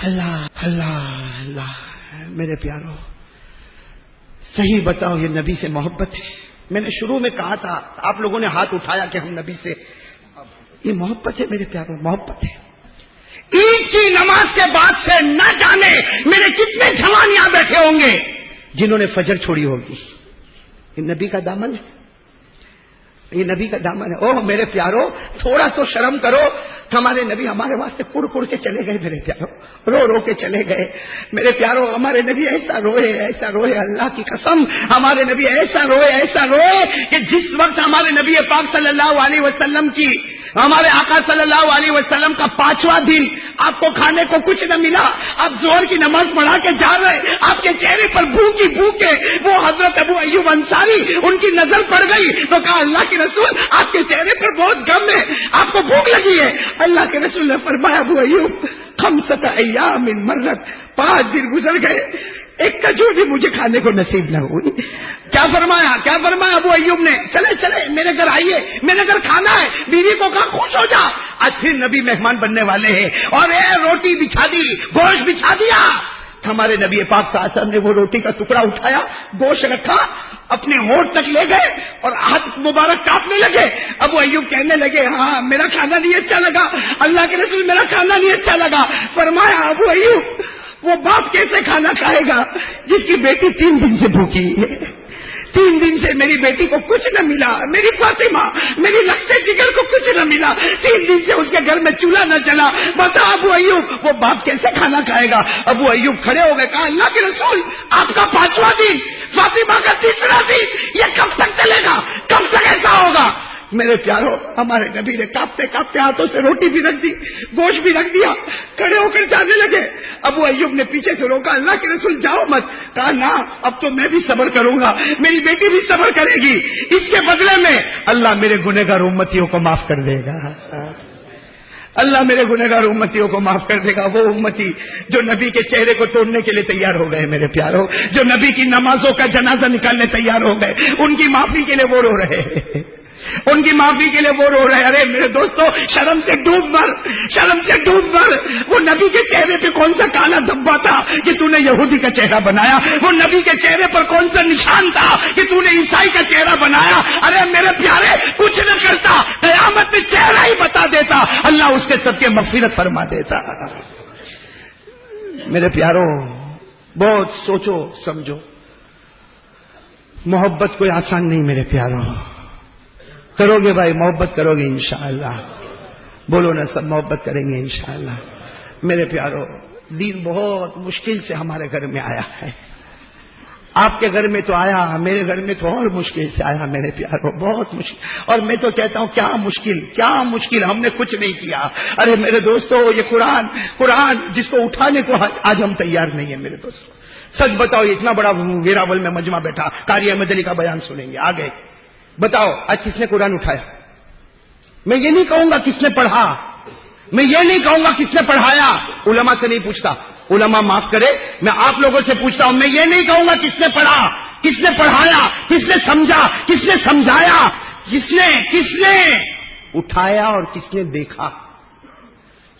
اللہ اللہ اللہ میرے پیارو، صحیح بتاؤ یہ نبی سے محبت ہے؟ میں نے شروع میں کہا تھا، آپ لوگوں نے ہاتھ اٹھایا کہ ہم نبی سے، یہ محبت ہے میرے پیارو، محبت ہے۔ عید کی نماز کے بعد سے نہ جانے میرے کتنے جوان یہاں بیٹھے ہوں گے جنہوں نے فجر چھوڑی ہوگی۔ یہ نبی کا دامن ہے، یہ نبی کا دامن ہے۔ اوہ میرے پیارو، تھوڑا تو شرم کرو۔ ہمارے نبی ہمارے واسطے کڑ کڑ کے چلے گئے میرے پیارو، رو رو کے چلے گئے میرے پیارو۔ ہمارے نبی ایسا روئے اللہ کی قسم، ہمارے نبی ایسا روئے کہ جس وقت ہمارے نبی پاک صلی اللہ علیہ وسلم کی، ہمارے آقا صلی اللہ علیہ وسلم کا 5واں دن، آپ کو کھانے کو کچھ نہ ملا، آپ ظہر کی نماز پڑھا کے جا رہے، آپ کے چہرے پر بھوکے وہ حضرت ابو ایوب انصاری، ان کی نظر پڑ گئی تو کہا اللہ کے رسول آپ کے چہرے پر بہت غم ہے، آپ کو بھوک لگی ہے۔ اللہ کے رسول نے فرمایا ابو ایوب 5 ایام مرت، 5 دن گزر گئے، ایک کھجور بھی مجھے کھانے کو نصیب نہ ہوئی۔ کیا فرمایا ابو ایوب نے؟ چلے میرے گھر آئیے، میرے گھر کھانا ہے۔ بیوی کو کہا خوش ہو جا، آج پھر نبی مہمان بننے والے ہیں، اور روٹی بچھا دی، گوشت بچھا دیا۔ ہمارے نبی پاک صلی اللہ علیہ وسلم نے وہ روٹی کا ٹکڑا اٹھایا، گوشت رکھا، اپنے ہونٹ تک لے گئے اور ہاتھ مبارک کاٹنے لگے۔ ابو ایوب کہنے لگے ہاں میرا کھانا نہیں اچھا لگا، اللہ کے رسول میرا کھانا نہیں اچھا لگا۔ فرمایا ابو ایوب وہ باپ کیسے کھانا کھائے گا جس کی بیٹی 3 دن سے بھوکی ہے؟ 3 دن سے میری بیٹی کو کچھ نہ ملا، میری فاطمہ، میری لگتے جگر کو کچھ نہ ملا، 3 دن سے اس کے گھر میں چولہا نہ چلا، بتا ابو ایوب وہ باپ کیسے کھانا کھائے گا؟ ابو ایوب کھڑے ہو گئے، کہا اللہ کے رسول آپ کا 5واں دن، فاطمہ کا 3را دن، یہ کب تک چلے گا؟ کب تک ایسا ہوگا؟ میرے پیارو، ہمارے نبی نے کاپتے ہاتھوں سے روٹی بھی رکھ دی، گوشت بھی رکھ دیا، کھڑے ہو کر جانے لگے۔ ابو ایوب نے پیچھے سے روکا، اللہ کے رسول جاؤ مت۔ کہا نا اب تو میں بھی صبر کروں گا، میری بیٹی بھی صبر کرے گی، اس کے بدلے میں اللہ میرے گنہگار امتیوں کو معاف کر دے گا، اللہ میرے گنہگار امتیوں کو معاف کر دے گا۔ وہ امتی جو نبی کے چہرے کو توڑنے کے لیے تیار ہو گئے میرے پیارو، جو نبی کی نمازوں کا جنازہ نکالنے تیار ہو گئے، ان کی معافی کے لیے وہ رو رہے ہیں، ان کی معافی کے لیے وہ رو رہے ہیں۔ ارے میرے دوستو، شرم سے ڈوب مر۔ وہ نبی کے چہرے پہ کون سا کالا دھبا تھا کہ تو نے یہودی کا چہرہ بنایا؟ وہ نبی کے چہرے پر کون سا نشان تھا کہ تو نے عیسائی کا چہرہ بنایا؟ ارے میرے پیارے، کچھ نہ کرتا، قیامت میں چہرہ ہی بتا دیتا، اللہ اس کے صدقے مغفرت فرما دیتا۔ میرے پیارو، بہت سوچو سمجھو، محبت کوئی آسان نہیں میرے پیارو۔ کرو گے بھائی، محبت کرو گے انشاءاللہ، بولو نا سب محبت کریں گے انشاءاللہ۔ میرے پیارو، دین بہت مشکل سے ہمارے گھر میں آیا ہے، آپ کے گھر میں تو آیا، میرے گھر میں تو اور مشکل سے آیا میرے پیارو، بہت مشکل۔ اور میں تو کہتا ہوں کیا مشکل، ہم نے کچھ نہیں کیا۔ ارے میرے دوستو، یہ قرآن جس کو اٹھانے کو آج ہم تیار نہیں ہیں میرے دوستو۔ سچ بتاؤ، اتنا بڑا ویراول میں مجمع بیٹھا، قاری احمد علی کا بیان سنیں گے آگے، بتاؤ آج کس نے قرآن اٹھایا؟ میں یہ نہیں کہوں گا کس نے پڑھا، میں یہ نہیں کہوں گا کس نے پڑھایا، علماء سے نہیں پوچھتا، علماء معاف کرے، میں آپ لوگوں سے پوچھتا ہوں، میں یہ نہیں کہوں گا کس نے پڑھا، کس نے پڑھایا، کس نے سمجھا، کس نے سمجھایا، کس نے اٹھایا اور کس نے دیکھا۔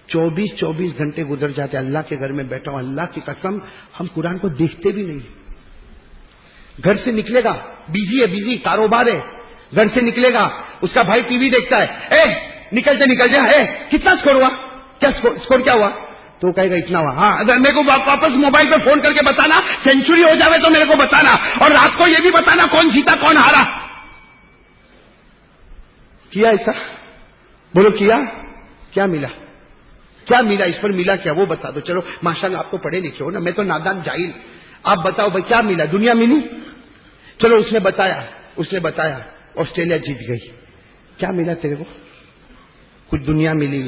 24 گھنٹے گزر جاتے، اللہ کے گھر میں بیٹھا ہوں، اللہ کی قسم ہم قرآن کو دیکھتے بھی نہیں۔ گھر سے نکلے گا، بیزی کاروبار ہے، گھر سے نکلے گا، اس کا بھائی ٹی وی دیکھتا ہے، نکل جا، کتنا اسکور ہوا، کیا اسکور کیا ہوا؟ تو کہے گا اتنا ہوا۔ ہاں، اگر میرے کو واپس موبائل پہ فون کر کے بتانا سینچری ہو جاوے تو میرے کو بتانا، اور رات کو یہ بھی بتانا کون جیتا کون ہارا۔ کیا ایسا؟ بولو کیا ملا اس پر ملا کیا وہ بتا دو۔ چلو ماشاءاللہ آپ تو پڑھے لکھے ہو نا، میں تو نادان جاہل، آپ بتاؤ بھائی کیا ملا؟ دنیا ملی؟ چلو اس نے بتایا آسٹریلیا جیت گئی، کیا ملا تیرے کو؟ کچھ دنیا ملی؟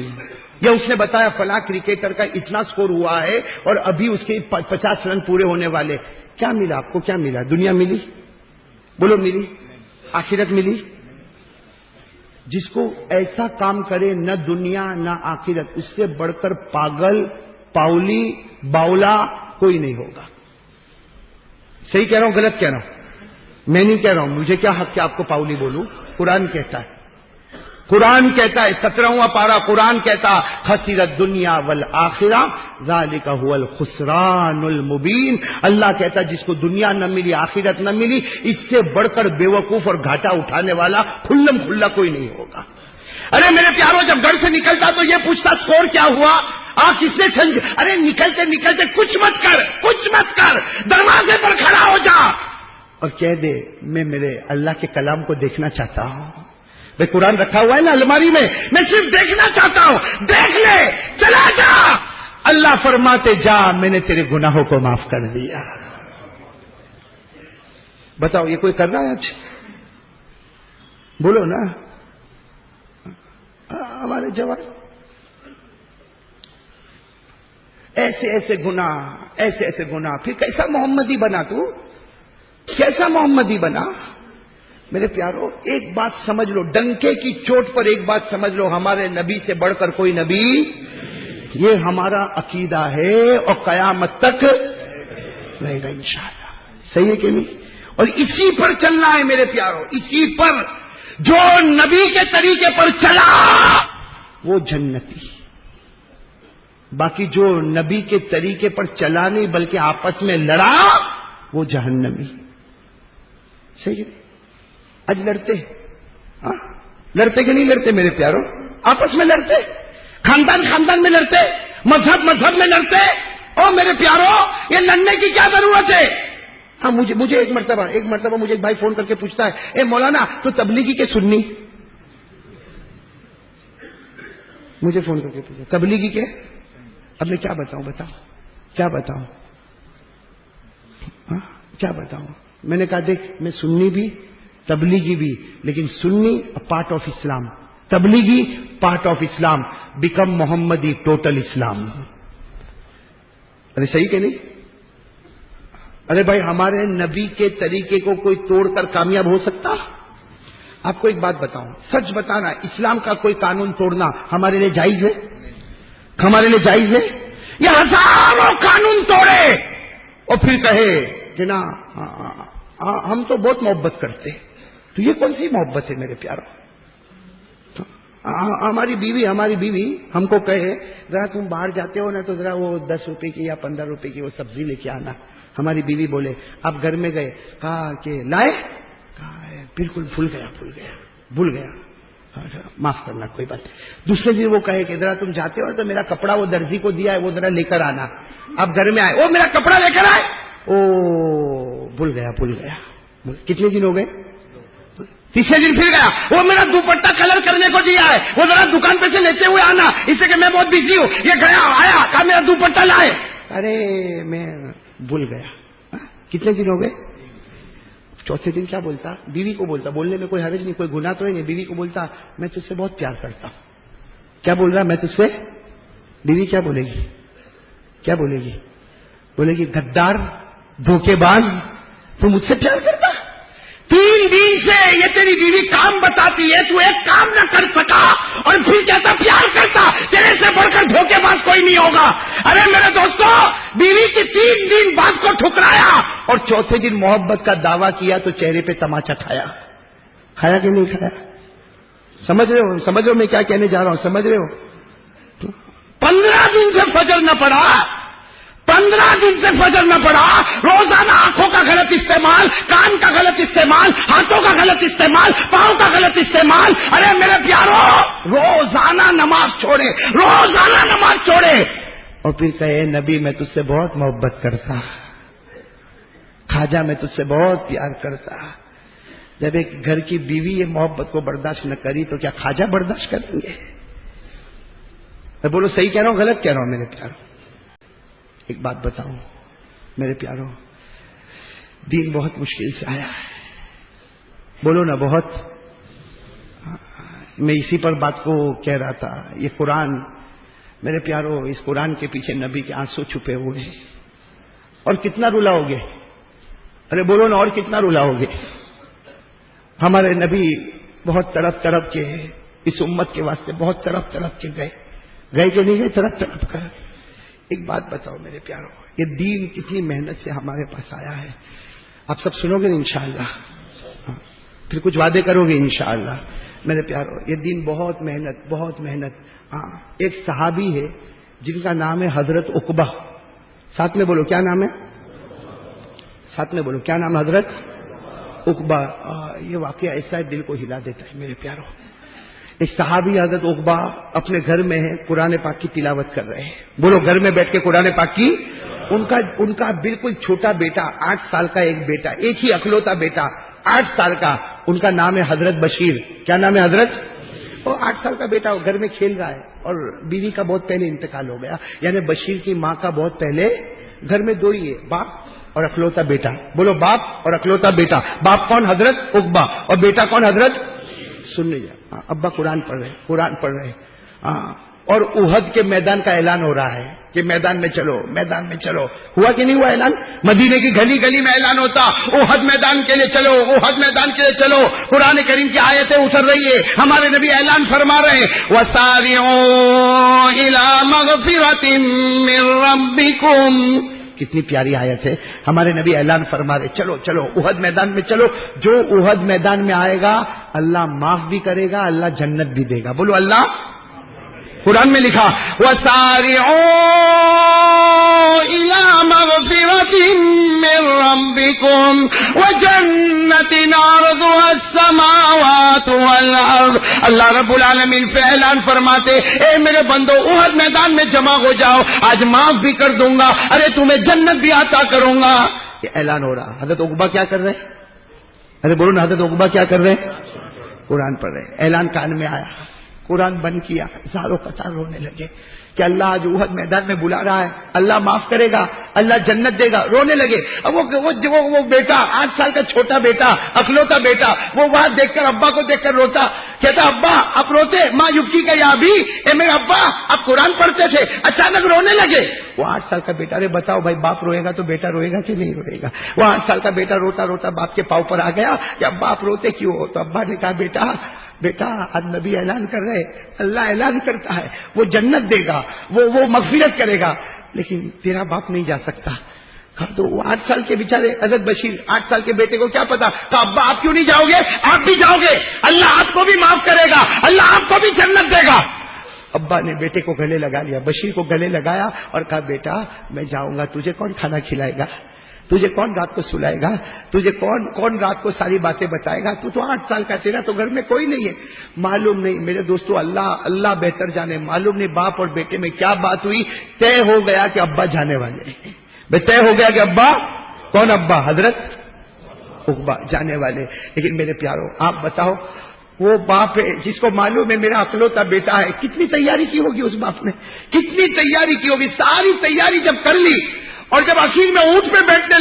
یا اس نے بتایا فلاں کرکٹر کا اتنا سکور ہوا ہے اور ابھی اس کے 50 رن پورے ہونے والے، کیا ملا آپ کو؟ کیا ملا؟ دنیا ملی؟ بولو ملی؟ آخرت ملی؟ جس کو ایسا کام کرے نہ دنیا نہ آخرت، اس سے بڑھ کر پاگل، پاؤلی، باولا کوئی نہیں ہوگا۔ صحیح کہہ رہا ہوں غلط کہہ رہا ہوں؟ میں نہیں کہہ رہا ہوں، مجھے کیا حق کہ آپ کو پاؤلی بولوں، قرآن کہتا ہے۔ قرآن کہتا ہے 17واں پارہ قرآن کہتا خسرت دنیا والآخرہ ذالک هو الخسران المبین. اللہ کہتا جس کو دنیا نہ ملی آخرت نہ ملی اس سے بڑھ کر بے وقوف اور گھاٹا اٹھانے والا کھلم کھلا کوئی نہیں ہوگا. ارے میرے پیاروں جب گھر سے نکلتا تو یہ پوچھتا اسکور کیا ہوا کس نے سمجھ. ارے نکلتے نکلتے کچھ مت کر دروازے پر کھڑا ہو جا اور کہہ دے میں میرے اللہ کے کلام کو دیکھنا چاہتا ہوں. بھائی قرآن رکھا ہوا ہے نا الماری میں صرف دیکھنا چاہتا ہوں. دیکھ لے چلا جا. اللہ فرماتے جا میں نے تیرے گناہوں کو معاف کر دیا. بتاؤ یہ کوئی کر رہا ہے آج؟ بولو نا. ہمارے جوان ایسے ایسے گناہ پھر کیسا محمدی بنا تو؟ کیسا محمدی بنا؟ میرے پیارو ایک بات سمجھ لو, ڈنکے کی چوٹ پر ایک بات سمجھ لو, ہمارے نبی سے بڑھ کر کوئی نبی. یہ ہمارا عقیدہ ہے اور قیامت تک رہے گا انشاءاللہ. صحیح ہے کہ نہیں؟ اور اسی پر چلنا ہے میرے پیارو, اسی پر. جو نبی کے طریقے پر چلا وہ جنتی, باقی جو نبی کے طریقے پر چلا نہیں بلکہ آپس میں لڑا وہ جہنمی. صحیح ہے؟ آج لڑتے کہ نہیں لڑتے میرے پیاروں؟ آپس میں لڑتے, خاندان میں لڑتے, مذہب میں لڑتے. او میرے پیاروں یہ لڑنے کی کیا ضرورت ہے؟ ہاں مجھے ایک مرتبہ مجھے ایک بھائی فون کر کے پوچھتا ہے اے مولانا تو تبلیغی کے سنی. مجھے فون کر کے پوچھا تبلیغی کے. اب میں کیا بتاؤں. میں نے کہا دیکھ میں سنی بھی تبلیغی بھی, لیکن سنی پارٹ آف اسلام, تبلیغی پارٹ آف اسلام, بیکم محمدی ٹوٹل اسلام. ارے صحیح کہ نہیں؟ ارے بھائی ہمارے نبی کے طریقے کو کوئی توڑ کر کامیاب ہو سکتا؟ آپ کو ایک بات بتاؤں, سچ بتانا, اسلام کا کوئی قانون توڑنا ہمارے لیے جائز ہے؟ ہمارے لیے جائز ہے؟ یہ ہزاروں قانون توڑے اور پھر کہے کہ نا ہم تو بہت محبت کرتے. تو یہ کون سی محبت ہے میرے پیاروں؟ ہماری بیوی ہم کو کہے ذرا تم باہر جاتے ہو نا تو ذرا وہ 10 روپے کی یا 15 روپے کی وہ سبزی لے کے آنا. ہماری بیوی بولے آپ گھر میں گئے, کہا کہ لائے, کہا بالکل بھول گیا, معاف کرنا کوئی بات. دوسرے دن وہ کہے کہ ذرا تم جاتے ہو تو میرا کپڑا وہ درزی کو دیا ہے وہ ذرا لے کر آنا. آپ گھر میں آئے, وہ میرا کپڑا لے کر آئے, او بھول گیا. کتنے دن ہو گئے؟ تیسرے دن پھر گیا, وہ میرا دوپٹہ کلر کرنے کو دیا ہے وہ ذرا دکان پہ سے لیتے ہوئے آنا, اس سے کہ میں بہت بزی ہوں. یہ گیا آیا کہا میرا دوپٹہ لائے, ارے میں بھول گیا. کتنے دن ہو گئے؟ چوتھے دن کیا بولتا؟ بیوی کو بولتا, بولنے میں کوئی حرج نہیں, کوئی گناہ تو نہیں. بیوی کو بولتا میں تجھ سے بہت پیار کرتا ہوں. کیا بول رہا میں تجھ سے؟ بیوی کیا بولے گی؟ بولے گی غدار دھوکے باز, تو مجھ سے پیار کرتا. 3 دن سے یہ تیری بیوی کام بتاتی ہے, تو ایک کام نہ کر سکا اور پھر کہتا پیار کرتا. تیرے سے بڑھ کر دھوکے باز کوئی نہیں ہوگا. ارے میرے دوستو, بیوی کی 3 دن بات کو ٹھکرایا اور چوتھے دن محبت کا دعویٰ کیا تو چہرے پہ تماچا کھایا کہ نہیں کھایا؟ سمجھ رہے ہو میں کیا کہنے جا رہا ہوں؟ سمجھ رہے ہو؟ 15 دن سے فجر نہ پڑا, 15 دن سے فجر نہ پڑا, روزانہ آنکھوں کا غلط استعمال, کان کا غلط استعمال, ہاتھوں کا غلط استعمال, پاؤں کا غلط استعمال. ارے میرے پیارو روزانہ نماز چھوڑے اور پھر کہے نبی میں تجھ سے بہت محبت کرتا, خواجہ میں تجھ سے بہت پیار کرتا. جب ایک گھر کی بیوی یہ محبت کو برداشت نہ کری تو کیا خواجہ برداشت کریں گے؟ میں بولو صحیح کہہ رہا ہوں غلط کہہ رہا ہوں میرے پیارو؟ ایک بات بتاؤں میرے پیاروں, دین بہت مشکل سے آیا ہے. بولو نا بہت. میں اسی پر بات کو کہہ رہا تھا. یہ قرآن میرے پیاروں, اس قرآن کے پیچھے نبی کے آنسو چھپے ہوئے ہیں. اور کتنا رلاؤ گے؟ ارے بولو نا, اور کتنا رلاؤ گے؟ ہمارے نبی بہت تڑپ کے اس امت کے واسطے بہت تڑپ کے گئے کہ نہیں گئے تڑپ کر. ایک بات بتاؤ میرے پیاروں, یہ دین کتنی محنت سے ہمارے پاس آیا ہے. آپ سب سنو گے انشاءاللہ, پھر کچھ وعدے کرو گے انشاءاللہ. میرے پیارو یہ دین بہت محنت. ہاں ایک صحابی ہے جن کا نام ہے حضرت عقبہ. ساتھ میں بولو کیا نام ہے؟ ساتھ میں بولو کیا نام ہے؟ حضرت عقبہ. یہ واقعہ ایسا ہے دل کو ہلا دیتا ہے میرے پیارو. ایک صحابی حضرت عقبہ اپنے گھر میں ہے, قرآن پاک کی تلاوت کر رہے ہیں. بولو گھر میں بیٹھ کے قرآن پاک کی. ان کا بالکل چھوٹا بیٹا 8 سال کا ایک بیٹا, ایک ہی اکلوتا بیٹا 8 سال کا, ان کا نام ہے حضرت بشیر. کیا نام ہے حضرت؟ وہ 8 سال کا بیٹا وہ گھر میں کھیل رہا ہے اور بیوی کا بہت پہلے انتقال ہو گیا. یعنی بشیر کی ماں کا بہت پہلے. گھر میں 2 ہی ہے, باپ اور اکلوتا بیٹا. بولو باپ اور اکلوتا بیٹا. باپ کون؟ حضرت عقبہ. اور بیٹا کون؟ حضرت. سن لیجیے, ابا قرآن پڑھ رہے ہاں. اور احد کے میدان کا اعلان ہو رہا ہے کہ میدان میں چلو. ہوا کہ نہیں ہوا اعلان؟ مدینے کی گلی گلی میں اعلان ہوتا, احد میدان کے لیے چلو, احد میدان کے لیے چلو. قرآن کریم کی آیتیں اتر رہی ہے, ہمارے نبی اعلان فرما رہے ہیں وَسَارِعُوا إِلَىٰ مَغْفِرَةٍ مِّن رَّبِّكُمْ. کتنی پیاری آیت ہے. ہمارے نبی اعلان فرما رہے چلو احد میدان میں چلو. جو احد میدان میں آئے گا اللہ معاف بھی کرے گا, اللہ جنت بھی دے گا. بولو اللہ. قرآن میں لکھا وَسَارِعُوا إِلَىٰ مَغْفِرَةٍ مِّن رَّبِّكُمْ وَجَنَّةٍ عَرْضُهَا السَّمَاوَاتُ وَالْأَرْضُ. اللہ رب العالمین پہ اعلان فرماتے اے میرے بندو احد میدان میں جمع ہو جاؤ, آج معاف بھی کر دوں گا, ارے تمہیں جنت بھی عطا کروں گا. یہ اعلان ہو رہا. حضرت عقبہ کیا کر رہے ہیں؟ ارے بولو نا, حضرت عقبہ کیا کر رہے ہیں؟ قرآن پڑھ رہے. اعلان کان میں آیا, قرآن بند کیا, زاروں قطار رونے لگے کہ اللہ آج احد میدان میں بلا رہا ہے, اللہ معاف کرے گا, اللہ جنت دے گا. رونے لگے. اب وہ بیٹا 8 سال کا چھوٹا بیٹا, اکلوتا بیٹا, وہ وہاں دیکھ کر ابا کو دیکھ کر روتا, کہتا ابا آپ روتے, ماں یبکی کا یا ابھی, اے میرے ابا آپ قرآن پڑھتے تھے. اچانک رونے لگے. وہ 8 سال کا بیٹا, ارے بتاؤ بھائی باپ روئے گا تو بیٹا روئے گا کہ نہیں روئے گا؟ وہ 8 سال کا بیٹا روتا روتا باپ کے پاؤں پر آ گیا کہ ابا آپ روتے کیوں ہو؟ تو ابا نے کہا بیٹا آج نبی اعلان کر رہے, اللہ اعلان کرتا ہے وہ جنت دے گا, وہ مغفرت کرے گا, لیکن تیرا باپ نہیں جا سکتا. تو وہ 8 سال کے بیچارے حضرت بشیر 8 سال کے بیٹے کو کیا پتا, کہ ابا آپ کیوں نہیں جاؤ گے؟ آپ بھی جاؤ گے, اللہ آپ کو بھی معاف کرے گا, اللہ آپ کو بھی جنت دے گا. ابا نے بیٹے کو گلے لگا لیا, بشیر کو گلے لگایا اور کہا بیٹا میں جاؤں گا, تجھے کون کھانا کھلائے گا, تجھے کون رات کو سلائے گا, تجھے کون رات کو ساری باتیں بتائے گا, تو 8 سال کا, تیرا تو گھر میں کوئی نہیں ہے. معلوم نہیں میرے دوستو, اللہ بہتر جانے, معلوم نہیں باپ اور بیٹے میں کیا بات ہوئی, طے ہو گیا کہ ابا جانے والے ہیں. طے ہو گیا کہ ابا, کون ابا؟ حضرت عقبہ جانے والے. لیکن میرے پیارو آپ بتاؤ, وہ باپ ہے جس کو معلوم ہے میرا اکلوتا بیٹا ہے, کتنی تیاری کی ہوگی اس باپ نے, کتنی تیاری کی ہوگی. ساری تیاری جب کر لی اور جب اخیر میں اونٹ پہ بیٹھنے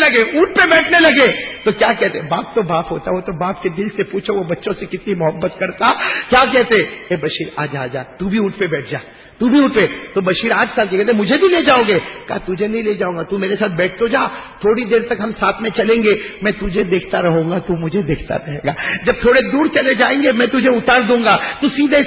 لگے تو کیا کہتے؟ باپ تو باپ ہوتا, وہ تو باپ کے دل سے پوچھو وہ بچوں سے کتنی محبت کرتا. کیا کہتے؟ اے بشیر آجا تو بھی اونٹ پہ بیٹھ جا, تو بھی اونٹ پہ. تو بشیر 8 سال کے, کہتے مجھے بھی لے جاؤ گے؟ کہا تجھے نہیں لے جاؤں گا, تو میرے ساتھ بیٹھ تو جا, تھوڑی دیر تک ہم ساتھ میں چلیں گے, میں تجھے دیکھتا رہوں گا, تو مجھے دیکھتا رہے گا. جب تھوڑے دور چلے جائیں گے میں تجھے اتار دوں گا, تو سیدھے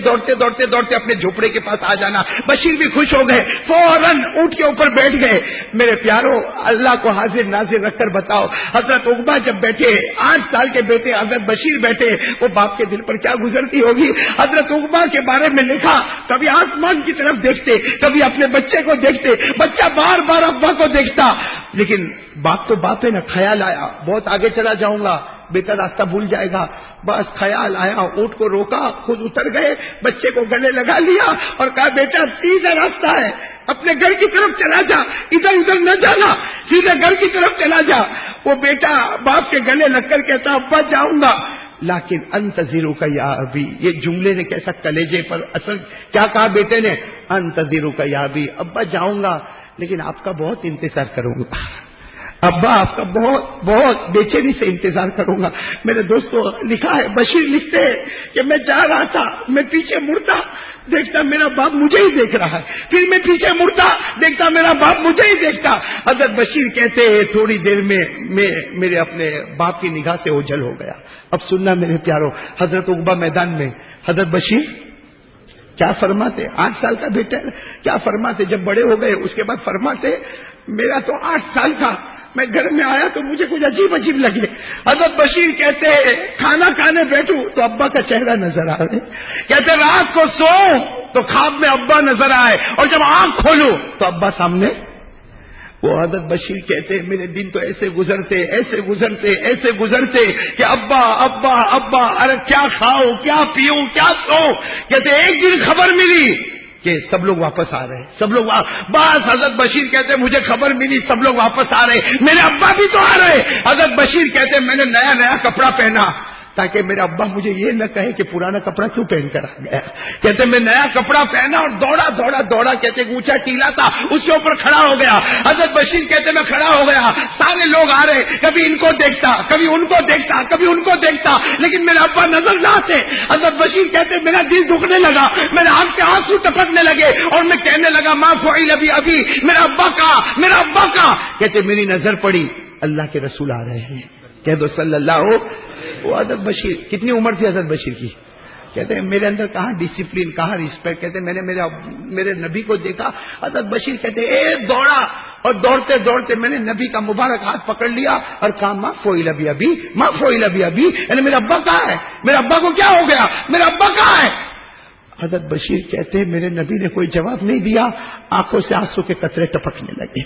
دوڑتے اپنے جھوپڑے کے پاس آ جانا. بشیر بھی خوش ہو گئے, فوراً اونٹ کے اوپر بیٹھ گئے. میرے پیارو اللہ کو حاضر ناظر رکھ کر بتاؤ, حضرت عقبہ جب بیٹھے, 8 سال کے بیٹے حضرت بشیر بیٹھے, وہ باپ کے دل پر کیا گزرتی ہوگی. حضرت عقبہ کے بارے میں لکھا, کبھی آسمان کی طرف دیکھتے, کبھی اپنے بچے کو دیکھتے, بچہ بار بار ابا کو دیکھتا, لیکن باپ تو باپ ہے نا. خیال آیا بہت آگے چلا جاؤں گا, بیٹا راستہ بھول جائے گا. بس خیال آیا, اونٹ کو روکا, خود اتر گئے, بچے کو گلے لگا لیا اور کہا بیٹا سیدھا راستہ ہے, اپنے گھر کی طرف چلا جا, ادھر نہ جانا, سیدھے گھر کی طرف چلا جا. وہ بیٹا باپ کے گلے لگ کر کہتا ابا جاؤں گا, لیکن انتظروا کا یا ابی. یہ جملے نے کیسا کلیجے پر اثر کیا کہا بیٹے نے, انتظروا کا یا ابی, ابا جاؤں گا لیکن آپ کا بہت انتظار کروں گا, ابا آپ کا بہت بے چینی سے انتظار کروں گا. میرے دوستو لکھا ہے, بشیر لکھتے ہیں کہ میں جا رہا تھا, میں پیچھے مڑتا دیکھتا میرا باپ مجھے ہی دیکھ رہا ہے, پھر میں پیچھے مڑتا دیکھتا میرا باپ مجھے ہی دیکھتا. حضرت بشیر کہتے ہیں تھوڑی دیر میں میرے اپنے باپ کی نگاہ سے اوجھل ہو گیا. اب سننا میرے پیارو, حضرت عقبہ میدان میں, حضرت بشیر کیا فرماتے؟ 8 سال کا بیٹا کیا فرماتے؟ جب بڑے ہو گئے اس کے بعد فرماتے میرا تو 8 سال تھا، میں گھر میں آیا تو مجھے کچھ عجیب عجیب لگے. حضرت بشیر کہتے کھانا کھانے بیٹھوں تو ابا کا چہرہ نظر آ رہے. کہتے رات کو سو تو خواب میں ابا نظر آئے اور جب آنکھ کھولو تو ابا سامنے. وہ حضرت بشیر کہتے میرے دن تو ایسے گزرتے ایسے گزرتے ایسے گزرتے کہ ابا ابا ابا ارے کیا کھاؤ کیا پیوں کیا سو. کہتے ایک دن خبر ملی کہ سب لوگ واپس آ رہے، سب لوگ بس. حضرت بشیر کہتے مجھے خبر ملی سب لوگ واپس آ رہے، میرے ابا بھی تو آ رہے. حضرت بشیر کہتے میں نے نیا نیا کپڑا پہنا تاکہ میرا ابا مجھے یہ نہ کہے کہ پرانا کپڑا کیوں پہن کر آ گیا. کہتے میں نیا کپڑا پہنا اور دوڑا دوڑا دوڑا. کہتے اونچا ٹیلا تھا اس کے اوپر کھڑا ہو گیا. حضرت بشیر کہتے میں کھڑا ہو گیا، سارے لوگ آ رہے، کبھی ان کو دیکھتا کبھی ان کو دیکھتا کبھی ان کو دیکھتا، لیکن میرے ابا نظر نہ آتے. حضرت بشیر کہتے میرا دل دکھنے لگا، میرے آنکھ سے آنسو ٹپکنے لگے اور میں کہنے لگا ماں فعل ابھی ابھی میرا ابا کا میرا ابا کا. کہتے میری نظر پڑی اللہ کے رسول آ رہے ہیں. کہہ دو صلی اللہ ہو. وہ حضرت بشیر کتنی عمر تھی حضرت بشیر کی؟ کہتے ہیں میرے اندر کہاں ڈسپلن کہاں ریسپیکٹ. کہتے میں نے میرے نبی کو دیکھا. حضرت بشیر کہتے دوڑا اور دوڑتے دوڑتے میں نے نبی کا مبارک ہاتھ پکڑ لیا اور کہا ماں فوئل ابھی ابھی ماں فوئل ابھی ابھی. یعنی میرا ابا کہاں ہے؟ میرے ابا کو کیا ہو گیا؟ میرا ابا کہاں ہے؟ حضرت بشیر کہتے میرے نبی نے کوئی جواب نہیں دیا، آنکھوں سے آنسو کے قطرے ٹپکنے لگے.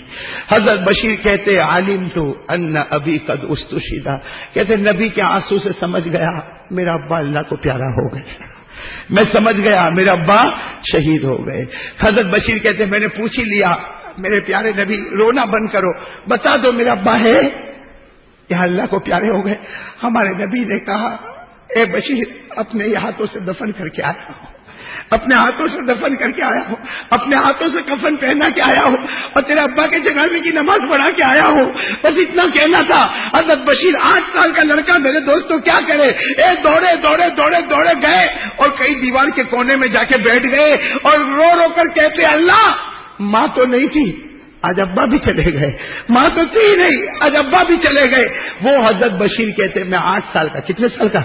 حضرت بشیر کہتے عالم تو ان ابھی قد استشہد. کہتے نبی کے آنسو سے سمجھ گیا میرا ابا اللہ کو پیارا ہو گیا، میں سمجھ گیا میرا ابا شہید ہو گئے. حضرت بشیر کہتے میں نے پوچھ ہی لیا میرے پیارے نبی رونا بند کرو، بتا دو میرا ابا ہے یا اللہ کو پیارے ہو گئے. ہمارے نبی نے کہا اے بشیر اپنے ہاتھوں سے دفن کر کے آیا ہوں، اپنے ہاتھوں سے دفن کر کے آیا ہوں، اپنے ہاتھوں سے کفن پہنا کے آیا ہوں اور تیرے ابا کے جنازے کی نماز پڑھا کے آیا ہوں. بس اتنا کہنا تھا. حضرت بشیر 8 سال کا لڑکا میرے دوستوں کیا کرے، دوڑے دوڑے دوڑے دوڑے گئے اور کئی دیوار کے کونے میں جا کے بیٹھ گئے اور رو رو کر کہتے اللہ ماں تو نہیں تھی آج ابا بھی چلے گئے، ماں تو تھی نہیں آج ابا بھی چلے گئے. وہ حضرت بشیر کہتے میں 8 سال کا، کتنے سال کا؟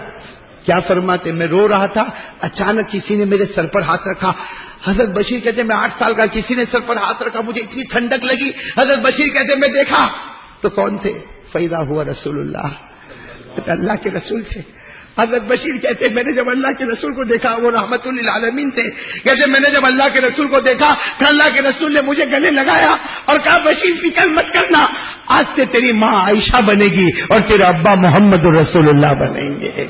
کیا فرماتے میں رو رہا تھا، اچانک کسی نے میرے سر پر ہاتھ رکھا. حضرت بشیر کہتے میں 8 سال کا، کسی نے سر پر ہاتھ رکھا، مجھے اتنی ٹھنڈک لگی. حضرت بشیر کہتے میں دیکھا تو کون تھے؟ فیضا ہوا رسول اللہ، اللہ کے رسول تھے. حضرت بشیر کہتے میں نے جب اللہ کے رسول کو دیکھا وہ رحمت للعالمین تھے. کہتے میں نے جب اللہ کے رسول کو دیکھا تو اللہ کے رسول نے مجھے گلے لگایا اور کہا بشیر فکر مت کرنا، آج سے تیری ماں عائشہ بنے گی اور تیرا ابا محمد رسول اللہ بنیں گے.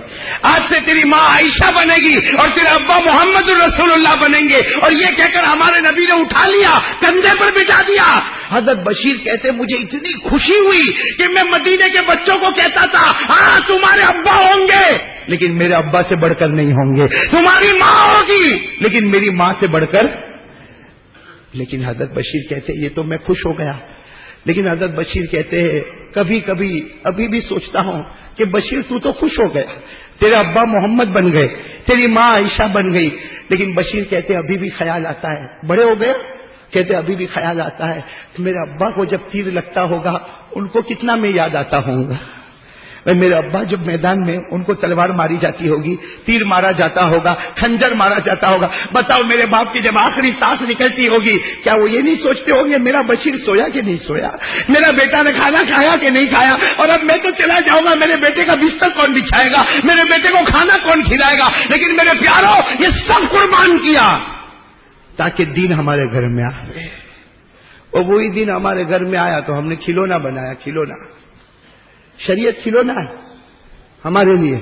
آج سے تیری ماں عائشہ بنے گی اور تیرا ابا محمد رسول اللہ بنیں گے. اور یہ کہہ کر ہمارے نبی نے اٹھا لیا، کندھے پر بٹھا دیا. حضرت بشیر کہتے مجھے اتنی خوشی ہوئی کہ میں مدینے کے بچوں کو کہتا تھا ہاں تمہارے ابا ہوں گے لیکن میرے ابا سے بڑھ کر نہیں ہوں گے، تمہاری ماں ہوگی لیکن میری ماں سے بڑھ کر. لیکن حضرت بشیر کہتے یہ تو میں خوش ہو گیا. لیکن حضرت بشیر کہتے ہیں کبھی کبھی ابھی بھی سوچتا ہوں کہ بشیر تو خوش ہو گیا، تیرے ابا محمد بن گئے، تیری ماں عائشہ بن گئی. لیکن بشیر کہتے ابھی بھی خیال آتا ہے، بڑے ہو گئے کہتے ابھی بھی خیال آتا ہے میرے ابا کو جب تیر لگتا ہوگا ان کو کتنا میں یاد آتا ہوں گا. میرے ابا جب میدان میں ان کو تلوار ماری جاتی ہوگی، تیر مارا جاتا ہوگا، خنجر مارا جاتا ہوگا، بتاؤ میرے باپ کی جب آخری سانس نکلتی ہوگی کیا وہ یہ نہیں سوچتے ہوں گے میرا بشیر سویا کہ نہیں سویا، میرا بیٹا نے کھانا کھایا کہ نہیں کھایا، اور اب میں تو چلا جاؤں گا میرے بیٹے کا بستر کون بچھائے گا، میرے بیٹے کو کھانا کون کھلائے گا. لیکن میرے پیاروں یہ سب قربان کیا تاکہ دین ہمارے گھر میں آئے. اور وہی دن ہمارے گھر میں آیا تو ہم نے کھلونا بنایا. کھلونا شریعت کھلونا ہے ہمارے لیے.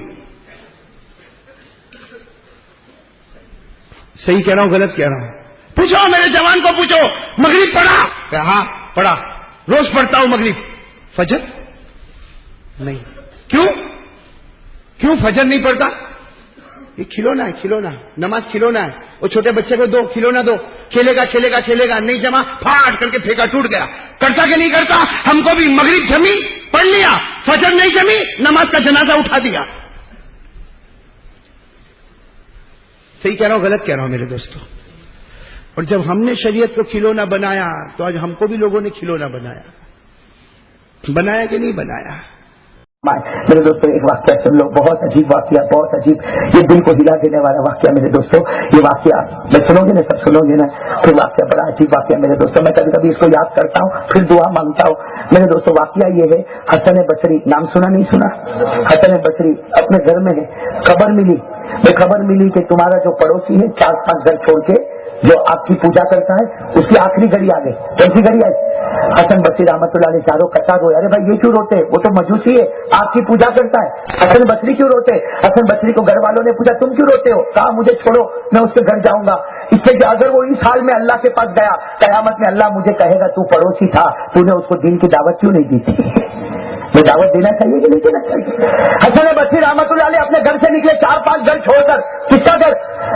صحیح کہہ رہا ہوں غلط کہہ رہا ہوں؟ پوچھو میرے جوان کو پوچھو مغرب پڑھا؟ ہاں پڑھا، روز پڑھتا ہوں مغرب. فجر نہیں. کیوں فجر نہیں پڑھتا؟ یہ کھلونا ہے، کھلونا. نماز کھلونا ہے. وہ چھوٹے بچے کو دو کھلونا، دو کھیلے گا کھیلے گا کھیلے گا، نہیں جمع پھاٹ کر کے پھینکا ٹوٹ گیا. کرتا کہ نہیں کرتا؟ ہم کو بھی مغرب جمی پڑھ لیا، فجر نہیں جمی نماز کا جنازہ اٹھا دیا. صحیح کہہ رہا ہوں غلط کہہ رہا ہوں میرے دوستوں؟ اور جب ہم نے شریعت کو کھلونا بنایا تو آج ہم کو بھی لوگوں نے کھلونا بنایا کہ نہیں بنایا؟ میرے دوستوں ایک واقعہ سن لو، بہت عجیب واقعہ، بہت عجیب، یہ دل کو ہلا دینے والا واقعہ میرے دوستوں. یہ واقعہ میں سنو گے نا، سب سنو گے نا، پھر واقعہ بڑا عجیب واقعہ میرے دوستوں. میں کبھی کبھی اس کو یاد کرتا ہوں پھر دعا مانگتا ہوں. میرے دوستوں واقعہ یہ ہے، حسن بصری، نام سنا نہیں سنا؟ حسن بصری اپنے گھر میں ہے، خبر ملی کہ تمہارا جو پڑوسی ہے 4-5 گھر چھوڑ کے جو آپ کی پوجا کرتا ہے اس کی آخری گھڑی آ گئی. کون سی گھڑی آئی؟ حسن بصری رحمۃ اللہ علیہ چاروں کٹا روئے. ارے بھائی یہ کیوں روتے؟ وہ تو مجوسی ہے، آپ کی پوجا کرتا ہے. حسن بصری کیوں روتے؟ حسن بصری کو گھر والوں نے پوچھا تم کیوں روتے ہو؟ کہا مجھے چھوڑو، میں اس کے گھر جاؤں گا. اس سے کہ اگر وہ اس حال میں اللہ کے پاس گیا، قیامت میں اللہ مجھے کہے گا تو پڑوسی تھا، تو نے اس کو دین کی دعوت کیوں نہیں دی تھی؟ وہ دعوت دینا چاہیے کہ نہیں دینا چاہیے؟ حسن بصری رحمۃ اللہ علیہ اپنے گھر سے نکلے 4-5 گھر چھوڑ کر. کس کا گھر؟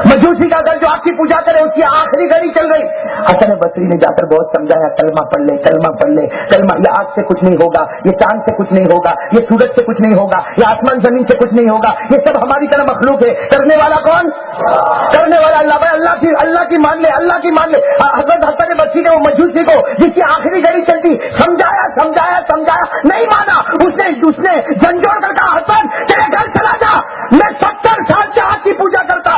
مجوسی کا گھر جو آپ کی پوجا کرے، اس کی آخری گھڑی چل رہی. حسن بصری نے جا کر بہت سمجھایا، کلمہ پڑھ لے، کلمہ پڑھ لے، کلمہ. یہ آگ سے کچھ نہیں ہوگا، یہ چاند سے کچھ نہیں ہوگا، یہ سورج سے کچھ نہیں ہوگا، یہ آسمان زمین سے کچھ نہیں ہوگا، یہ سب ہماری طرح مخلوق ہے. کرنے والا کون؟ کرنے والا اللہ. بھائی اللہ کی مان لے، اللہ کی مان لے. حضرت حسن بصری نے وہ مجوسی کو جس کی آخری گھڑی چلتی سمجھایا، نہیں مانا. اس نے جھنجھوڑ کر کہا حسن تیرے گھر چلا جا، میں 70 سال سے آگ کی پوجا کرتا،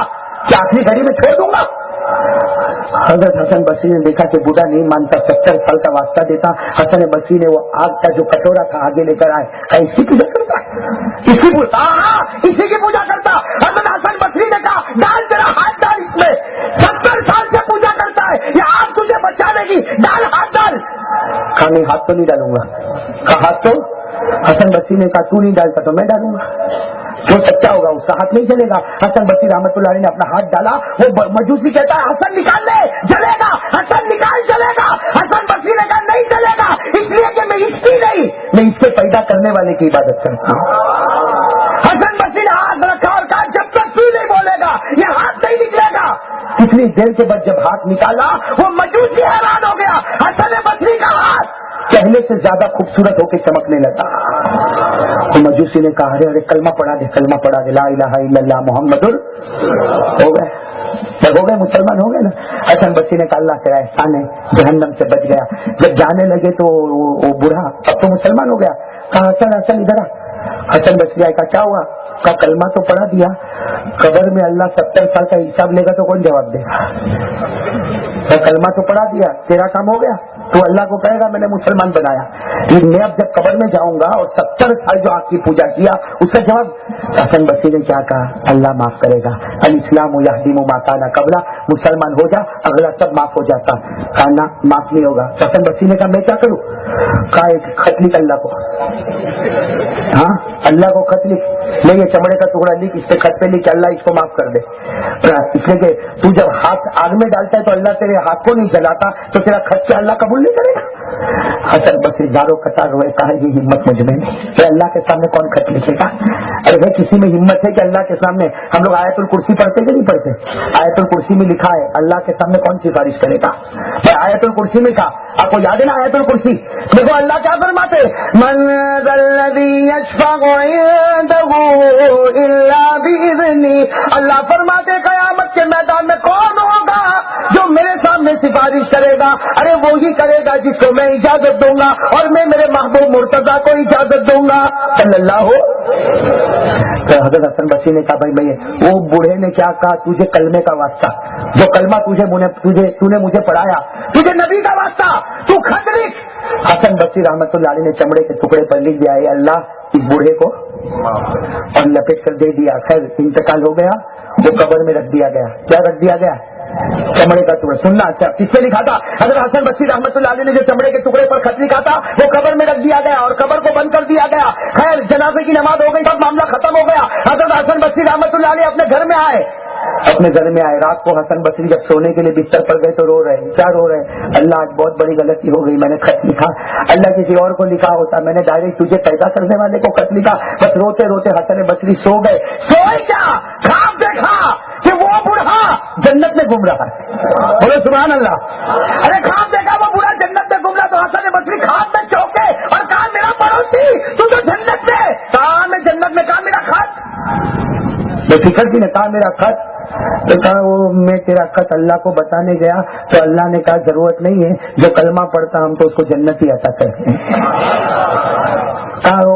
کیا آخری گھڑی میں چھوڑ دوں گا؟ حضرت حسن بصری نے دیکھا کہ بوڑھا نہیں مانتا، 70 سال کا واسطہ دیتا. حسن بصری نے وہ آگ کا جو کٹورا تھا آگے لے کر آئے، اس کی پوجا کرتا، اسی کی پوجا کرتا. حضرت حسن بصری نے کہا ڈال تیرا ہاتھ ڈال اس میں، 70 سال سے پوجا کرتا ہے، یہ آگ تجھے بچا لے گی، ڈال ہاتھ ڈال. کہا نہیں ہاتھ تو نہیں ڈالوں گا. کہا ہاتھ تو؟ حسن بصری نے کہا تو نہیں ڈالتا تو میں ڈالوں گا، جو سچا ہوگا اس کا ہاتھ نہیں جلے گا. حسن بصری رحمۃ اللہ علیہ نے اپنا ہاتھ ڈالا. وہ مجوسی کہتا ہے حسن نکال لے، جلے گا. حسن نکال، جلے گا. حسن بصری نے کہا نہیں جلے گا، اس لیے کہ میں اس کی نہیں، میں اس کے پیدا کرنے والے کی عبادت کرتا ہوں. حسن بصری نے ہاتھ رکھا اور کہا جب تک تو نہیں بولے گا یہ ہاتھ نہیں نکلے گا. اتنی دیر کے بعد جب ہاتھ نکالا وہ مجوسی حیران ہو گیا. حسن بصری کا ہاتھ پہلے سے زیادہ خوبصورت ہو کے چمکنے لگا. تو مجوسی نے کہا ارے کلمہ پڑھا دے، کلمہ پڑھا دے، لا الہ الا اللہ محمد ہو گئے. جب ہو گئے مسلمان ہو گئے نا. حسن بصری نے کہا اللہ تیرا احسان ہے، جہنم سے بچ گیا. جب جانے لگے تو وہ بوڑھا اب تو مسلمان ہو گیا. کہا حسن ادھر آ. حسن بصری آئے، کہا کیا ہوا؟ کہا کلمہ تو پڑھا دیا، قبر میں اللہ 70 سال کا حساب لے گا تو کون جواب دے گا؟ کلمہ تو پڑھا دیا، تیرا کام ہو گیا، تو اللہ کو کہے گا میں نے مسلمان بنایا. میں اب جب قبر میں جاؤں گا اور 70 سال جو آپ کی پوجا کیا اس کا جواب. حسن بصری نے کیا کہا؟ اللہ معاف کرے گا، الاسلام یہدم ما کان قبلہ، مسلمان ہو جا اگلا سب معاف ہو جاتا. کہا نہ معاف نہیں ہوگا. حسن بصری نے کہا میں کیا کروں؟ کہا ایک خط لکھ اللہ کو. ہاں اللہ کو خط لکھ، نہیں یہ چمڑے کا ٹکڑا لکھ، اس پہ خط پہ لکھ اللہ اس کو معاف کر دے. اس لیے کہ تو جب ہاتھ آگ میں ڈالتا ہے تو اللہ تیرے ہاتھ کو نہیں جلاتا، تو تیرا خط کیا اللہ قبول نہیں کرے گا؟ حسن بصری زاروں قطار ہوئے، کہا یہ ہمت مجھ میں نہیں کہ اللہ کے سامنے کون خط لکھے گا. ارے بھائی کسی میں ہمت ہے کہ اللہ کے سامنے ہم لوگ آیت الکرسی پڑھتے کہ نہیں پڑھتے؟ آیت الکرسی میں لکھا ہے اللہ کے سامنے کون سفارش کرے گا؟ آیت الکرسی میں کہا آپ کو یاد ہے نا آیت الکرسی؟ دیکھو اللہ کیا فرماتے من ذا الذی یشفع عنده الا باذنہ. اللہ فرماتے قیامت کے میدان میں کون ہوگا جو میرے سامنے سفارش کرے گا؟ ارے وہی کرے گا جس کو میں اجازت دوں گا، اور میں میرے محبوب مرتضیٰ کو اجازت دوں گا صلی اللہ. تو حضرت حسن بصری نے کہا بھائی میں وہ بوڑھے نے کیا کہا؟ تجھے کلمے کا واسطہ، جو کلمہ تو نے مجھے پڑھایا، تجھے نبی کا واسطہ، تو خط لکھ. حسن بصری رحمۃ اللہ علیہ نے چمڑے کے ٹکڑے پر لکھ دیا ہے اللہ اس بوڑھے کو، اور لپیٹ کر دے دیا. خیر انتقال ہو گیا، وہ قبر میں رکھ دیا گیا. کیا رکھ دیا گیا؟ چمڑے کا ٹکڑا. سننا اچھا کس سے لکھا تھا؟ حضرت حسن بصری رحمۃ اللہ علیہ نے جو چمڑے کے ٹکڑے پر خط لکھا تھا وہ قبر میں رکھ دیا گیا اور قبر کو بند کر دیا گیا. خیر جنازے کی نماز ہو گئی، سب معاملہ ختم ہو گیا. حضرت حسن بصری رحمۃ اللہ علیہ اپنے گھر میں آئے. رات کو حسن بصری جب سونے کے لیے بستر پر گئے تو رو رہے ہیں. کیا رو رہے ہیں؟ اللہ آج بہت بڑی غلطی ہو گئی، میں نے خط لکھا، اللہ کسی اور کو لکھا ہوتا، میں نے ڈائریکٹ تجھے پیدا کرنے والے کو خط لکھا. بس روتے روتے حسن بصری سو گئے. سوئے کیا؟ خواب دیکھا کہ وہ بوڑھا جنت میں گھوم رہا ہے. بولو سبحان اللہ. ارے خواب دیکھا وہ بوڑھا جنت میں گھوم رہا، تو حسن بصری خواب میں چونکے اور کہا میرا پڑوسی تو جنت میں. کہا میں جنت میں، کہا میرا خط. بے فکر کی نے کہا میرا خط. تو کہا وہ میں تیرا خط اللہ کو بتانے گیا تو اللہ نے کہا ضرورت نہیں ہے، جو کلمہ پڑھتا ہم تو اس کو جنت ہی عطا کرتے ہیں. کہا وہ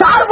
4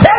6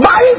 22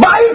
22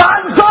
500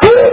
30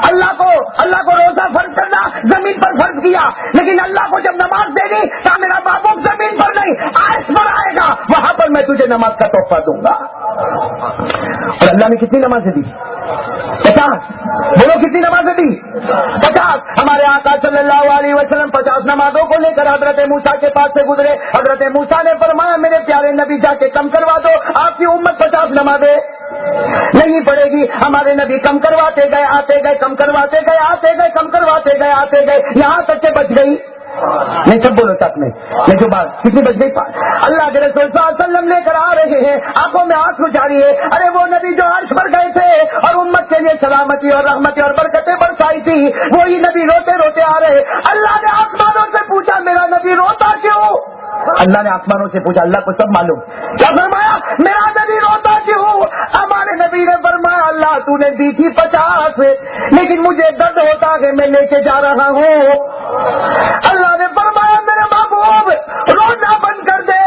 اللہ کو روزہ فرض کرنا زمین پر فرض کیا، لیکن اللہ کو جب نماز دے دی تو میرا محبوب زمین پر نہیں عرش پر آئے گا، وہاں پر میں تجھے نماز کا تحفہ دوں گا۔ اور اللہ نے کتنی نمازیں دی؟ 50۔ بولو کتنی نمازیں دی؟ 50۔ ہمارے آقا صلی اللہ علیہ وسلم 50 نمازوں کو لے کر حضرت موسیٰ کے پاس سے گزرے۔ حضرت موسیٰ نے فرمایا میرے پیارے نبی جا کے کم کروا دو، آپ کی امت 50 نمازیں نہیں پڑے گی۔ ہمارے نبی کم کرواتے گئے، آتے گئے، کم کرواتے گئے، آتے گئے، کم کرواتے گئے، آتے گئے، یہاں تک کہ بچ گئی نہیں سب بولو ساتھ میں، یہ جو بات کتنی بچ گئی؟ اللہ کے رسول صلی اللہ علیہ وسلم لے کر آ رہے ہیں، آنکھوں میں آنکھ جاری ہے۔ ارے وہ نبی جو عرش پر گئے تھے اور امت کے لیے سلامتی اور رحمتیں اور برکتیں برسائی تھی، وہی نبی روتے روتے آ رہے۔ اللہ نے آسمانوں سے پوچھا میرا نبی روتا کیوں؟ اللہ نے آسمانوں سے پوچھا، اللہ کو سب معلوم، کیا فرمایا؟ میرا نبی روتا کیوں؟ ہمارے نبی نے فرمایا اللہ تو نے دی تھی 50، لیکن مجھے درد ہوتا کہ میں لے کے جا رہا ہوں۔ اللہ نے فرمایا میرے محبوب رونا بند کر دے،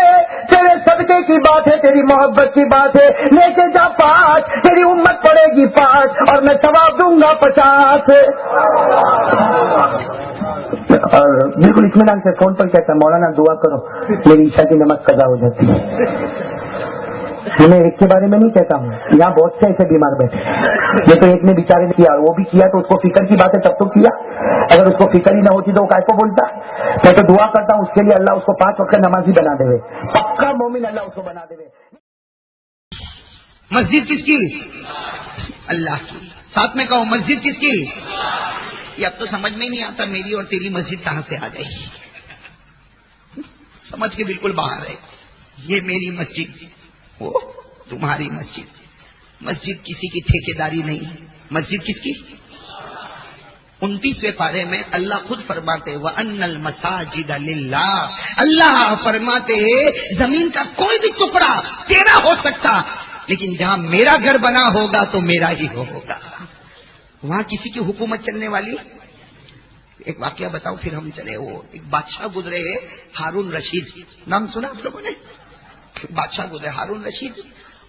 تیرے صدقے کی بات ہے، تیری محبت کی بات ہے، لے کے جا 5، تیری امت پڑے گی 5 اور میں ثواب دوں گا 50۔ اور بالکل اطمینان سے فون پر کہتا مولانا دعا کرو میری عشاء کی نماز قضا ہو جاتی ہے۔ میں ایک کے بارے میں نہیں کہتا ہوں، یہاں بہت سے ایسے بیمار بیٹھے، یہ تو ایک نے بیچارے نے کیا، وہ بھی کیا تو اس کو فکر کی بات ہے تب تو کیا، اگر اس کو فکر ہی نہ ہوتی تو وہ کائے کو بولتا؟ میں تو دعا کرتا ہوں اس کے لیے اللہ اس کو 5 وقت نمازی بنا دے، پکا مومن اللہ اس کو بنا دے۔ مسجد کس کی؟ اللہ کی۔ ساتھ میں کہو مسجد کس کی؟ یہ اب تو سمجھ میں نہیں آتا میری اور تیری مسجد کہاں سے آ جائے گی، سمجھ کے بالکل باہر ہے۔ یہ میری مسجد، وہ تمہاری مسجد۔ مسجد کسی کی ٹھیکیداری نہیں، مسجد کس کی؟ 29ویں پارے میں اللہ خود فرماتے وَأَنَّ الْمَسَاجِدَ لِلَّهِ، اللہ فرماتے زمین کا کوئی بھی ٹکڑا تیرا ہو سکتا، لیکن جہاں میرا گھر بنا ہوگا تو میرا ہی ہوگا، وہاں کسی کی حکومت چلنے والی۔ ایک واقعہ بتاؤں پھر ہم چلے۔ وہ ایک بادشاہ گزرے ہارون رشید، نام سنا آپ لوگوں نے؟ بادشاہ گزرے ہارون رشید،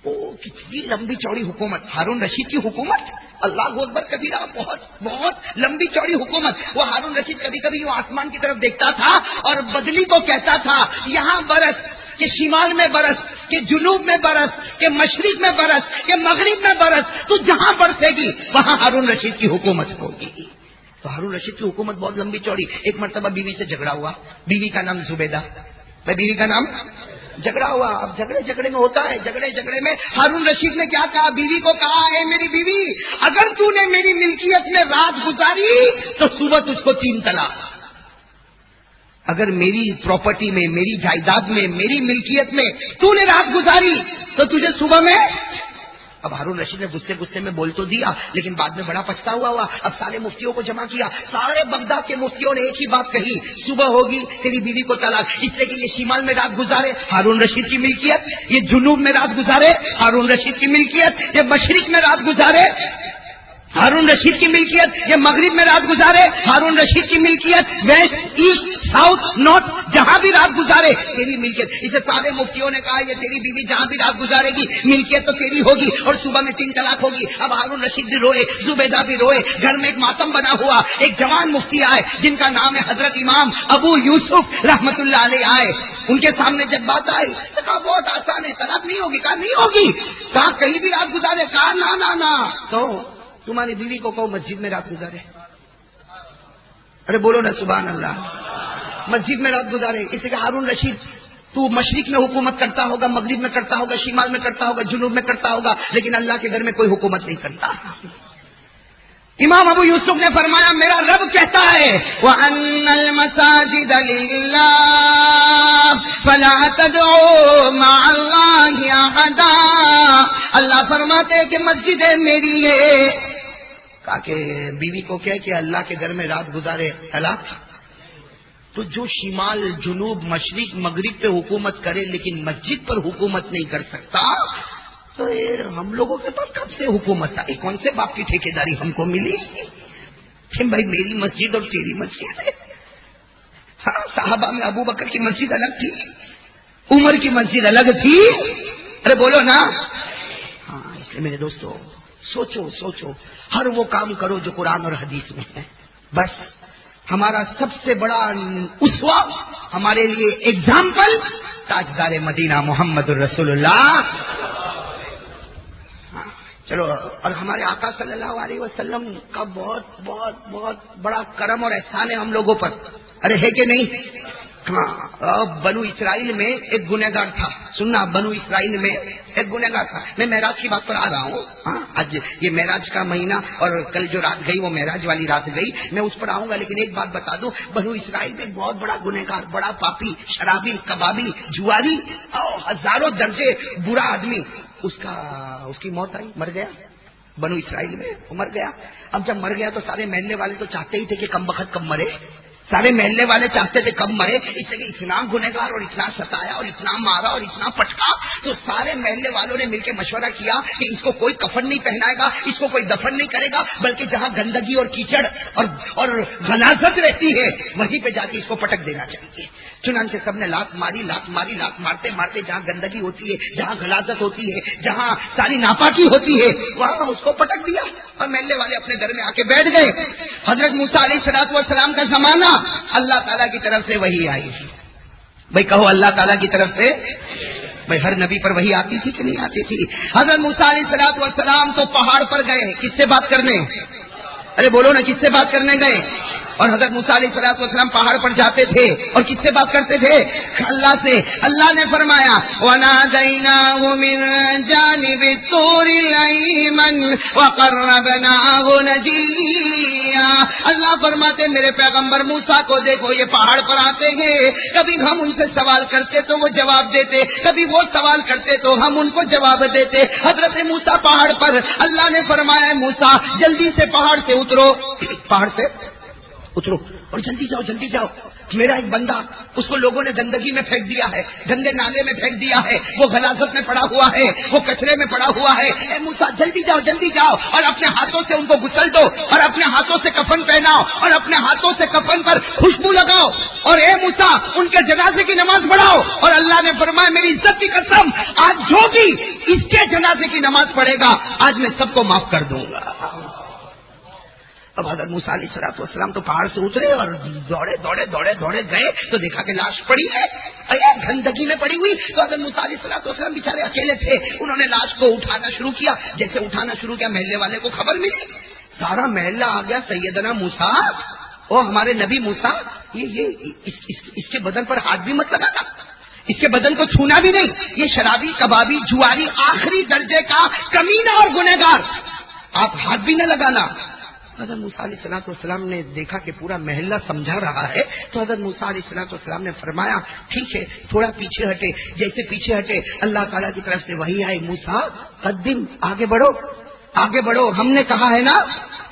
وہ کتنی لمبی چوڑی حکومت، ہارون رشید کی حکومت، اللہ اکبر کبیرہ، بہت بہت لمبی چوڑی حکومت۔ وہ ہارون رشید کبھی کبھی وہ آسمان کی طرف دیکھتا تھا اور بدلی کو کہتا تھا یہاں برس، کہ شمال میں برس، کہ جنوب میں برس، کہ مشرق میں برس، کہ مغرب میں برس، تو جہاں برسے گی وہاں ہارون رشید کی حکومت ہوگی۔ تو ہارون رشید کی حکومت بہت لمبی چوڑی۔ ایک مرتبہ بیوی سے جھگڑا ہوا، بیوی کا نام زبیدہ، بیوی کا نام جھگڑا ہوا۔ اب جھگڑے میں ہوتا ہے، جھگڑے میں ہارون رشید نے کیا کہا؟ بیوی کو کہا اے میری بیوی، اگر تو نے میری ملکیت میں رات گزاری تو صبح تجھ کو 3 طلاق، اگر میری پراپرٹی میں، میری جائیداد میں، میری ملکیت میں تو نے رات گزاری تو تجھے صبح میں۔ اب ہارون رشید نے غصے میں بول تو دیا، لیکن بعد میں بڑا پچھتاوا ہوا۔ اب سارے مفتیوں کو جمع کیا، سارے بغداد کے مفتیوں نے ایک ہی بات کہی، صبح ہوگی تیری بیوی کو طلاق، اس لیے کہ یہ شمال میں رات گزارے ہارون رشید کی ملکیت، یہ جنوب میں رات گزارے ہارون رشید کی ملکیت، یہ مشرق میں رات گزارے ہارون رشید کی ملکیت، یہ مغرب میں رات گزارے ہارون رشید کی ملکیت، ویسٹ ایسٹ ساؤتھ نارتھ جہاں بھی رات گزارے تیری ملکیت۔ اسے سارے مفتیوں نے کہا یہ تیری بیوی جہاں بھی رات گزارے گی ملکیت تو تیری ہوگی اور صبح میں 3 طلاق ہوگی۔ اب ہارون رشید بھی روئے، زبیدہ بھی روئے، گھر میں ایک ماتم بنا ہوا۔ ایک جوان مفتی آئے جن کا نام ہے حضرت امام ابو یوسف رحمت اللہ علیہ آئے، ان کے سامنے جب بات آئی تو کہا بہت آسان ہے، طلاق نہیں ہوگی، کہا نہیں ہوگی، کہا کہیں بھی رات گزارے، کہا نا تو تمہاری بیوی کو کہو مسجد میں رات گزارے۔ ارے بولو نا سبحان اللہ، مسجد میں رات گزارے۔ اس لیے ہارون رشید تو مشرق میں حکومت کرتا ہوگا، مغرب میں کرتا ہوگا، شمال میں کرتا ہوگا، جنوب میں کرتا ہوگا، لیکن اللہ کے گھر میں کوئی حکومت نہیں کرتا۔ امام ابو یوسف نے فرمایا میرا رب کہتا ہے وَأَنَّ الْمَسَاجِدَ لِلَّهِ فَلَا تَدْعُوا مَعَ اللَّهِ أَحَدًا، اللہ فرماتے ہیں کہ مسجدیں میری ہے۔ کہا کہ بیوی کو کہہ کہ اللہ کے گھر میں رات گزارے طلاق۔ تو جو شمال جنوب مشرق مغرب پہ حکومت کرے لیکن مسجد پر حکومت نہیں کر سکتا، تو ہم لوگوں کے پاس کب سے حکومت آئی؟ کون سے باپ کی ٹھیکیداری ہم کو ملی کہ بھائی میری مسجد اور تیری مسجد ہے؟ ہاں، صحابہ میں ابو بکر کی مسجد الگ تھی، عمر کی مسجد الگ تھی، ارے بولو نا۔ ہاں، اس میرے دوستو سوچو سوچو، ہر وہ کام کرو جو قرآن اور حدیث میں ہے. بس ہمارا سب سے بڑا اسوہ، ہمارے لیے ایگزامپل تاجدار مدینہ محمد الرسول اللہ. چلو، اور ہمارے آقا صلی اللہ علیہ وسلم کا بہت بہت بہت بڑا کرم اور احسان ہے ہم لوگوں پر. ارے ہے کہ نہیں؟ ہاں، بنو اسرائیل میں ایک گنہگار تھا. سننا، بنو اسرائیل میں ایک گنہگار تھا. میں معراج کی بات پر آ رہا ہوں. ہاں، آج یہ معراج کا مہینہ اور کل جو رات گئی وہ معراج والی رات گئی، میں اس پر آؤں گا. لیکن ایک بات بتا دوں، بنو اسرائیل میں ایک بہت بڑا گنہگار، بڑا پاپی، شرابی، کبابی، جواری، ہزاروں درجے برا آدمی، اس کی موت آئی، مر گیا. بنو اسرائیل میں وہ مر گیا. اب جب مر گیا تو سارے محلے والے تو چاہتے ہی تھے کہ کم بخت کم مرے. سارے محلے والے چاہتے تھے کب مرے، اس لیے اتنا گنہگار اور اتنا ستایا اور اتنا مارا اور اتنا پٹکا. تو سارے محلے والوں نے مل کے مشورہ کیا کہ اس کو کوئی کفن نہیں پہنائے گا، اس کو کوئی دفن نہیں کرے گا، بلکہ جہاں گندگی اور کیچڑ اور غلاظت رہتی ہے وہیں پہ جا کے اس کو پٹک دینا چاہیے. چنانچہ سب نے لات ماری، لات ماری، لات مارتے مارتے جہاں گندگی ہوتی ہے، جہاں غلاظت ہوتی ہے، جہاں ساری ناپاکی ہوتی ہے، وہاں اس کو پٹک دیا. اور محلے والے اپنے گھر میں آ کے بیٹھ گئے. حضرت موسیٰ علیہ السلام کا زمانہ، اللہ تعالیٰ کی طرف سے وحی آئی. بھائی کہو اللہ تعالیٰ کی طرف سے. بھائی ہر نبی پر وحی آتی تھی کہ نہیں آتی تھی؟ حضرت موسیٰ علیہ السلام تو پہاڑ پر گئے، کس سے بات کرنے؟ ارے بولو نا، کس سے بات کرنے گئے؟ اور حضرت موسیٰ علیہ السلام پہاڑ پر جاتے تھے اور کس سے بات کرتے تھے؟ اللہ سے. اللہ نے فرمایا وَنَادَيْنَاهُ مِن جَانِبِ الطُّورِ الْأَيْمَنِ وَقَرَّبْنَاهُ نَجِيًّا. اللہ فرماتے میرے پیغمبر موسیٰ کو دیکھو، یہ پہاڑ پر آتے ہیں، کبھی ہم ان سے سوال کرتے تو وہ جواب دیتے، کبھی وہ سوال کرتے تو ہم ان کو جواب دیتے. حضرت موسیٰ پہاڑ پر، اللہ نے فرمایا موسیٰ جلدی سے پہاڑ سے اترو، پہاڑ سے اترو اور جلدی جاؤ، جلدی جاؤ. میرا ایک بندہ، اس کو لوگوں نے گندگی میں پھینک دیا ہے، گندے نالے میں پھینک دیا ہے، وہ غلاظت میں پڑا ہوا ہے، وہ کچرے میں پڑا ہوا ہے. اے موسیٰ جلدی جاؤ، جلدی جاؤ اور اپنے ہاتھوں سے ان کو گسل دو اور اپنے ہاتھوں سے کفن پہناؤ اور اپنے ہاتھوں سے کفن پر خوشبو لگاؤ اور اے موسیٰ ان کے جنازے کی نماز پڑھاؤ. اور اللہ نے فرمایا میری عزت کی قسم، آج جو بھی اس کے جنازے کی نماز پڑھے گا آج میں سب کو معاف کر دوں گا. اب حضرت موسیٰ علیہ السلام تو پہاڑ سے اترے اور دوڑے دوڑے دوڑے دوڑے گئے تو دیکھا کہ لاش پڑی ہے گندگی میں پڑی ہوئی. تو حضرت موسیٰ علیہ السلام بیچارے اکیلے تھے. انہوں نے لاش کو اٹھانا شروع کیا. جیسے اٹھانا شروع کیا محلے والے کو خبر ملی، سارا محلہ آ گیا سیدنا موسیٰ اور ہمارے نبی موسیٰ، یہ اس کے بدن پر ہاتھ بھی مت لگانا، اس کے بدن کو چھونا بھی نہیں، یہ شرابی، کبابی، جواری، آخری درجے کا کمینہ اور گنہگار، آپ ہاتھ بھی نہ لگانا. حضرت موسیٰ علیہ السلام نے دیکھا کہ پورا محلہ سمجھا رہا ہے تو حضرت موسیٰ علیہ السلام نے فرمایا ٹھیک ہے تھوڑا پیچھے ہٹے. جیسے پیچھے ہٹے اللہ تعالیٰ کی طرف سے وحی آئی، موسیٰ قدم، آگے بڑھو آگے بڑھو، ہم نے کہا ہے نا،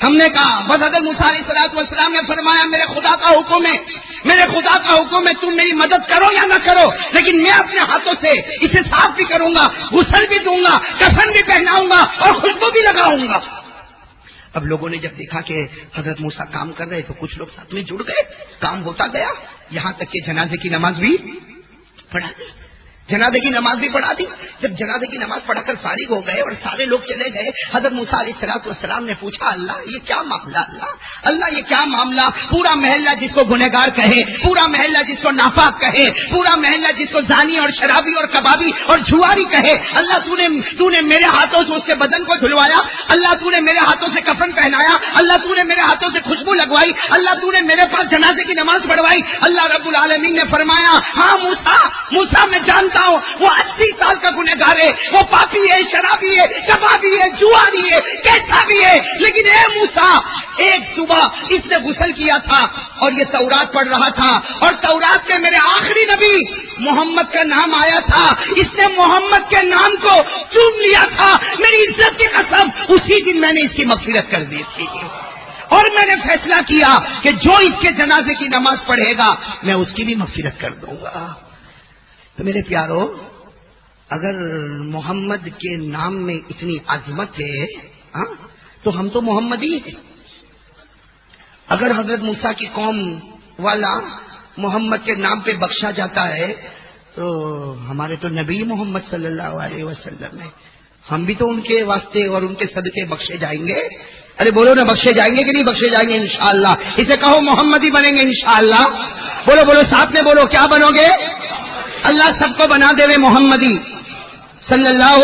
ہم نے کہا. بس حضرت موسیٰ علیہ السلام نے فرمایا میرے خدا کا حکم ہے، میرے خدا کا حکم ہے، تم میری مدد کرو یا نہ کرو لیکن میں اپنے ہاتھوں سے اسے صاف بھی کروں گا، غسل بھی دوں گا، کفن بھی پہناؤں گا اور خوشبو بھی لگاؤں گا. اب لوگوں نے جب دیکھا کہ حضرت موسیٰ کام کر رہے تو کچھ لوگ ساتھ میں جڑ گئے، کام ہوتا گیا یہاں تک کہ جنازے کی نماز بھی پڑھا دی. جنازے کی نماز بھی پڑھا دی. جب جنازے کی نماز پڑھا کر فارغ ہو گئے اور سارے لوگ چلے گئے، حضرت موسیٰ علیہ السلام نے پوچھا اللہ یہ کیا معاملہ، اللہ یہ کیا معاملہ؟ پورا محلہ جس کو گنہگار کہے، پورا محلہ جس کو ناپاک کہے، پورا محلہ جس کو زانی اور شرابی اور کبابی اور جواری کہے، اللہ تو نے میرے ہاتھوں سے اس کے بدن کو دھلوایا، اللہ تو نے میرے ہاتھوں سے کفن پہنایا، اللہ تو نے میرے ہاتھوں سے خوشبو لگوائی، اللہ تو نے میرے پاس جنازے کی نماز پڑھوائی. اللہ رب العالمین نے فرمایا ہاں موسیٰ میں جانتا ہوں وہ 80 سال کا گنہگار ہے، وہ پاپی ہے، شرابی ہے، کبابی ہے، جواری ہے، کیسا بھی ہے، لیکن اے موسیٰ ایک صبح اس نے غسل کیا تھا اور یہ تورات پڑھ رہا تھا اور تورات میں میرے آخری نبی محمد کا نام آیا تھا، اس نے محمد کے نام کو چوم لیا تھا. میری عزت کی قسم اسی دن میں نے اس کی مغفرت کر دی تھی اور میں نے فیصلہ کیا کہ جو اس کے جنازے کی نماز پڑھے گا میں اس کی بھی مغفرت کر دوں گا. تو میرے پیارو اگر محمد کے نام میں اتنی عظمت ہے تو ہم تو محمدی ہیں. اگر حضرت موسیٰ کی قوم والا محمد کے نام پہ بخشا جاتا ہے تو ہمارے تو نبی محمد صلی اللہ علیہ وسلم ہے. ہم بھی تو ان کے واسطے اور ان کے صدقے بخشے جائیں گے. ارے بولو نا, بخشے جائیں گے کہ نہیں بخشے جائیں گے انشاءاللہ. اسے کہو محمدی بنیں گے انشاءاللہ. بولو بولو ساتھ میں بولو, کیا بنو گے؟ اللہ سب کو بنا دے محمدی صلی اللہ